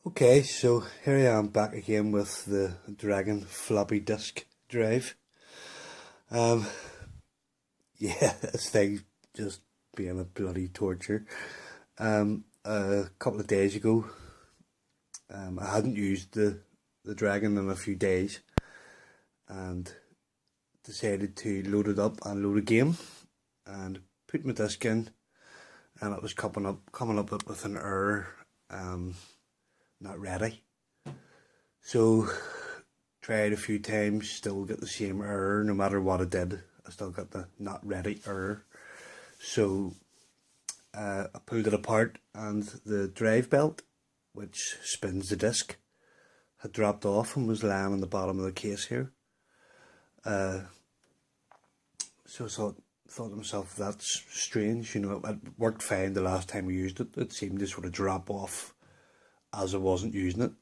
Okay, so here I am back again with the Dragon Floppy disk drive. Um, yeah, this thing's just being a bloody torture. A couple of days ago, I hadn't used the Dragon in a few days and decided to load it up and load a game and put my disc in, and it was coming up with an error, not ready. So tried a few times, still get the same error no matter what I did. I still got the not ready error. So I pulled it apart, and the drive belt, which spins the disc, had dropped off and was lying on the bottom of the case here. So I thought to myself, that's strange. You know, it worked fine the last time we used it. It seemed to sort of drop off as I wasn't using it.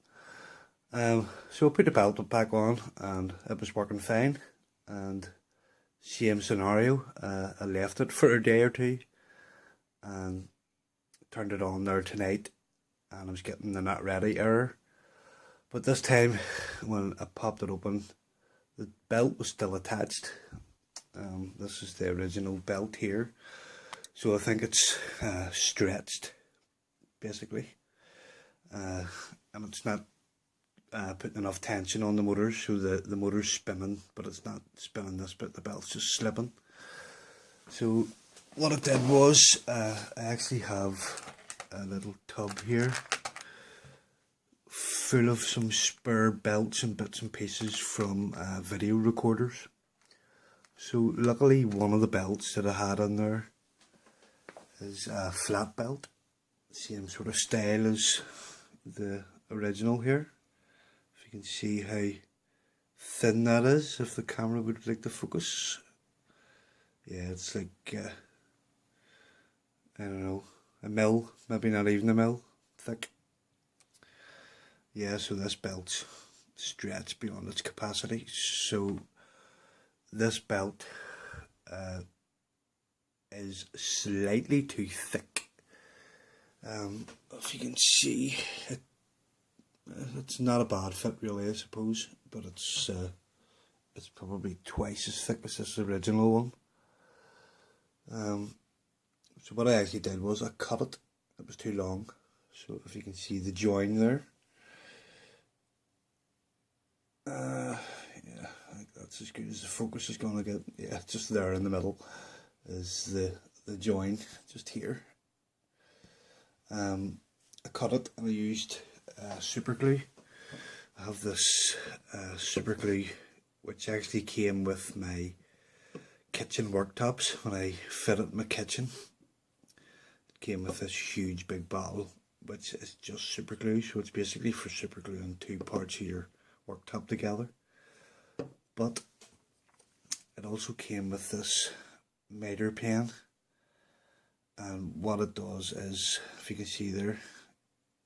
So I put the belt back on and it was working fine, and same scenario, I left it for a day or two and turned it on there tonight, and I was getting the not ready error. But this time when I popped it open, the belt was still attached. This is the original belt here, so I think it's stretched basically, and it's not putting enough tension on the motors, so the motor's spinning, but it's not spinning this bit, the belt's just slipping. So what I did was, I actually have a little tub here full of some spare belts and bits and pieces from video recorders. So luckily one of the belts that I had in there is a flat belt, same sort of style as the original here. You can see how thin that is, if the camera would like to focus. Yeah, it's like, I don't know, a mil, maybe not even a mil thick. Yeah, so this belt's stretched beyond its capacity. So this belt is slightly too thick. If you can see, it's not a bad fit really, I suppose, but it's probably twice as thick as this original one. So what I actually did was I cut it. It was too long. So if you can see the join there, yeah, I think that's as good as the focus is going to get. Yeah, just there in the middle is the join, just here. I cut it and I used super glue. I have this super glue which actually came with my kitchen worktops when I fitted my kitchen. It came with this huge big bottle which is just super glue, so it's basically for super gluing two parts of your worktop together. But it also came with this miter pen, and what it does is, if you can see there,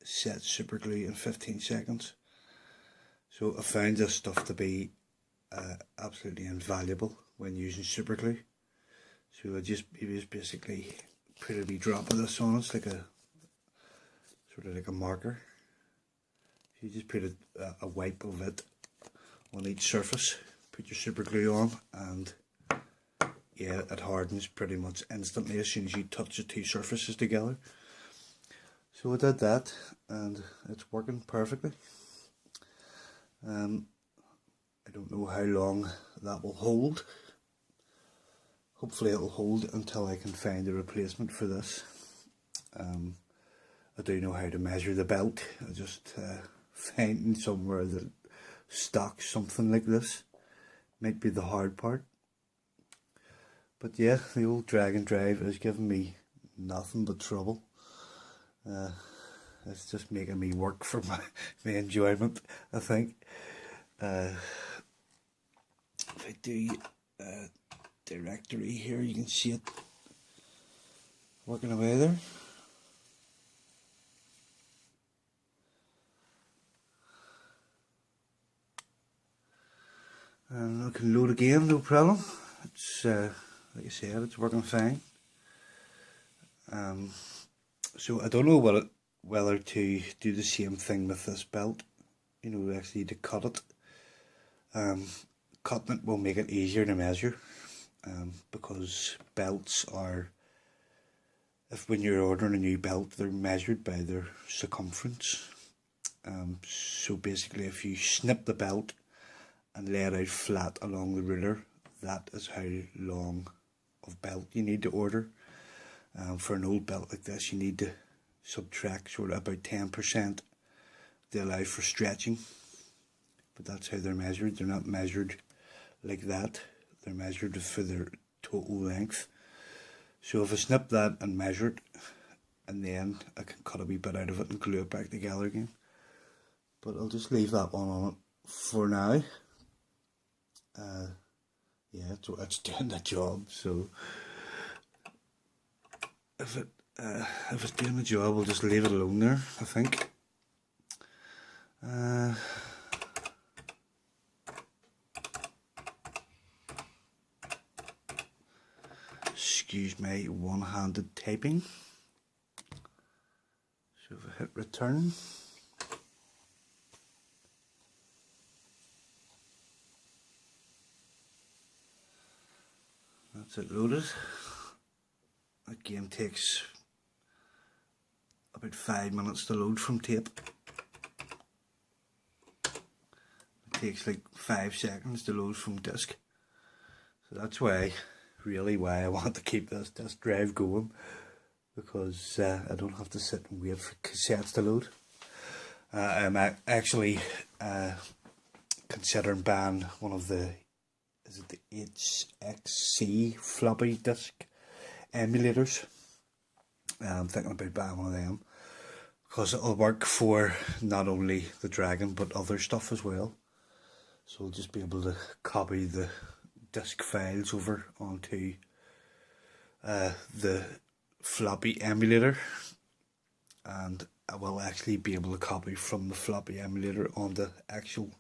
set super glue in 15 seconds. So I found this stuff to be absolutely invaluable when using super glue. So you just basically put a wee drop of this on. It's like a sort of like a marker. You just put a wipe of it on each surface, put your super glue on, and yeah, it hardens pretty much instantly as soon as you touch the two surfaces together. So I did that, and it's working perfectly. I don't know how long that will hold. Hopefully it'll hold until I can find a replacement for this. I do know how to measure the belt. I just finding somewhere that stocks something like this might be the hard part. But yeah, the old Dragon drive is giving me nothing but trouble. It's just making me work for my enjoyment, I think. If I do directory here, you can see it working away there. And I can load again, no problem. It's like I said, it's working fine. So I don't know whether to do the same thing with this belt, you know, actually to cut it. Cutting it will make it easier to measure, because belts are, if when you're ordering a new belt, they're measured by their circumference. So basically if you snip the belt and lay it out flat along the ruler, that is how long of belt you need to order. For an old belt like this, you need to subtract sort of about 10% to allow for stretching. But that's how they're measured. They're not measured like that. They're measured for their total length. So if I snip that and measure it, and then I can cut a wee bit out of it and glue it back together again. But I'll just leave that one on it for now. Yeah, it's doing the job. So if it's doing the job, we'll just leave it alone there, I think. Excuse my one-handed typing. So if I hit return, that's it loaded. That game takes about 5 minutes to load from tape. It takes like 5 seconds to load from disk. So that's why, really why I want to keep this disk drive going, because I don't have to sit and wait for cassettes to load. I'm actually considering buying one of the, is it the HXC floppy disk emulators. I'm thinking about buying one of them, because it'll work for not only the Dragon but other stuff as well. So I'll just be able to copy the disk files over onto the floppy emulator, and I will actually be able to copy from the floppy emulator on the actual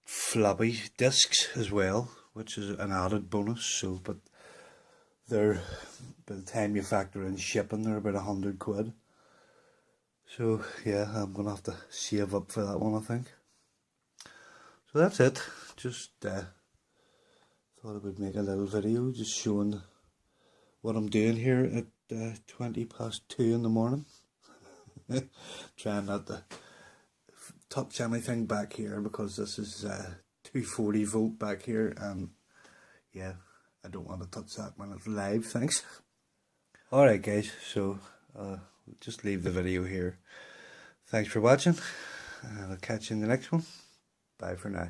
floppy disks as well, which is an added bonus. So, but they're, by the time you factor in shipping, they're about £100. So yeah, I'm gonna have to save up for that one, I think. So that's it. Just thought I would make a little video just showing what I'm doing here at 20 past 2 in the morning. Trying not to touch anything back here, because this is 240 volt back here, and yeah, I don't want to touch that when it's live, thanks. Alright guys, so just leave the video here. Thanks for watching, and I'll catch you in the next one. Bye for now.